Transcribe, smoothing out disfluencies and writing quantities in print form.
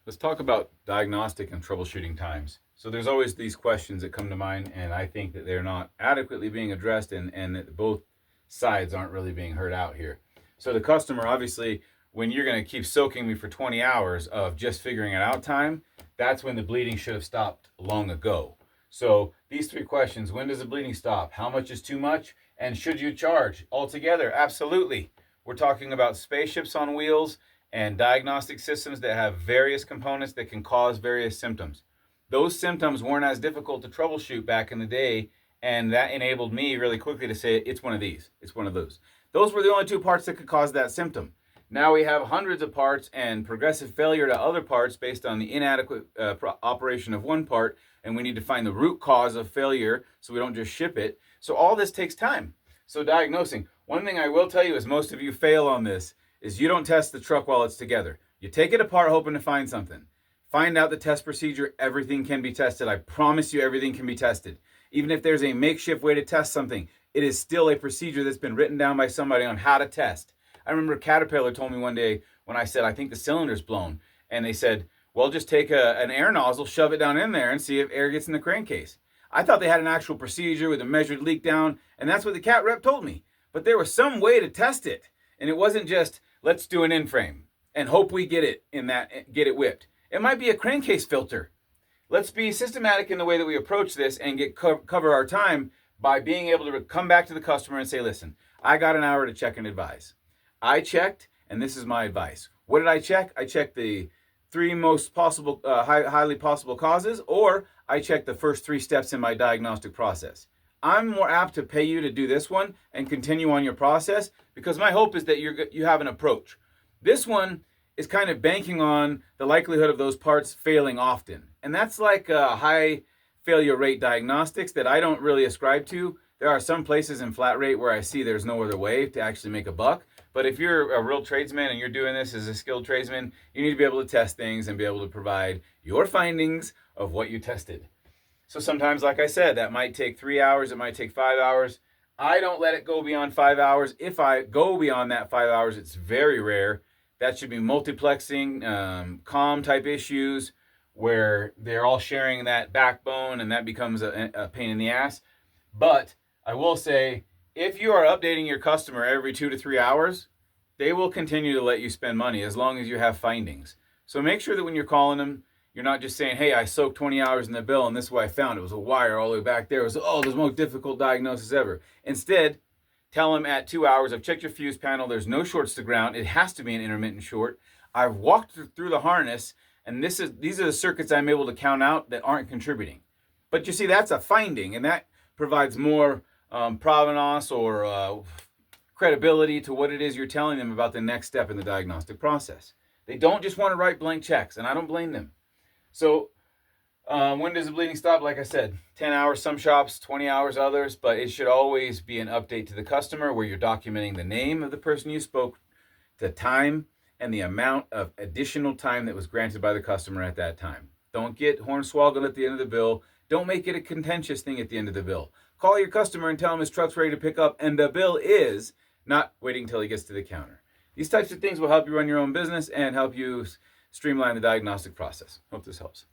Let's talk about diagnostic and troubleshooting times. So there's always these questions that come to mind, and I think that they're not adequately being addressed, and that both sides aren't really being heard out here. So the customer, obviously, when you're going to keep soaking me for 20 hours of just figuring it out time, that's when the bleeding should have stopped long ago. So these three questions: when does the bleeding stop? How much is too much? And should you charge altogether? Absolutely. We're talking about spaceships on wheels and diagnostic systems that have various components that can cause various symptoms. Those symptoms weren't as difficult to troubleshoot back in the day, and that enabled me really quickly to say it's one of these, it's one of those. Those were the only two parts that could cause that symptom. Now we have hundreds of parts and progressive failure to other parts based on the inadequate operation of one part, and we need to find the root cause of failure so we don't just ship it. So all this takes time. So diagnosing. One thing I will tell you is most of you fail on this is you don't test the truck while it's together. You take it apart hoping to find something. Find out the test procedure. Everything can be tested. I promise you everything can be tested. Even if there's a makeshift way to test something, it is still a procedure that's been written down by somebody on how to test. I remember Caterpillar told me one day when I said, I think the cylinder's blown. And they said, well, just take an air nozzle, shove it down in there, and see if air gets in the crankcase. I thought they had an actual procedure with a measured leak down, and that's what the Cat rep told me. But there was some way to test it. And it wasn't just, let's do an in-frame and hope we get it whipped. It might be a crankcase filter. Let's be systematic in the way that we approach this and cover our time by being able to come back to the customer and say, listen, I got an hour to check and advise. I checked, and this is my advice. What did I check? I checked the three most possible, highly possible causes, or I checked the first three steps in my diagnostic process. I'm more apt to pay you to do this one and continue on your process because my hope is that you have an approach. This one is kind of banking on the likelihood of those parts failing often. And that's like a high failure rate diagnostics that I don't really ascribe to. There are some places in flat rate where I see there's no other way to actually make a buck. But if you're a real tradesman and you're doing this as a skilled tradesman, you need to be able to test things and be able to provide your findings of what you tested. So sometimes, like I said, that might take 3 hours, it might take 5 hours. I don't let it go beyond 5 hours. If I go beyond that 5 hours, it's very rare. That should be multiplexing, COM type issues where they're all sharing that backbone and that becomes a pain in the ass. But I will say, if you are updating your customer every 2 to 3 hours, they will continue to let you spend money as long as you have findings. So make sure that when you're calling them, you're not just saying, hey, I soaked 20 hours in the bill and this is what I found. It was a wire all the way back there. It was, the most difficult diagnosis ever. Instead, tell them at 2 hours, I've checked your fuse panel. There's no shorts to ground. It has to be an intermittent short. I've walked through the harness, and these are the circuits I'm able to count out that aren't contributing. But you see, that's a finding, and that provides more provenance or credibility to what it is you're telling them about the next step in the diagnostic process. They don't just want to write blank checks, and I don't blame them. So when does the bleeding stop? Like I said, 10 hours some shops, 20 hours others, but it should always be an update to the customer where you're documenting the name of the person you spoke, the time, and the amount of additional time that was granted by the customer at that time. Don't get hornswoggled at the end of the bill. Don't make it a contentious thing at the end of the bill. Call your customer and tell him his truck's ready to pick up, and the bill is, not waiting until he gets to the counter. These types of things will help you run your own business and help you streamline the diagnostic process. Hope this helps.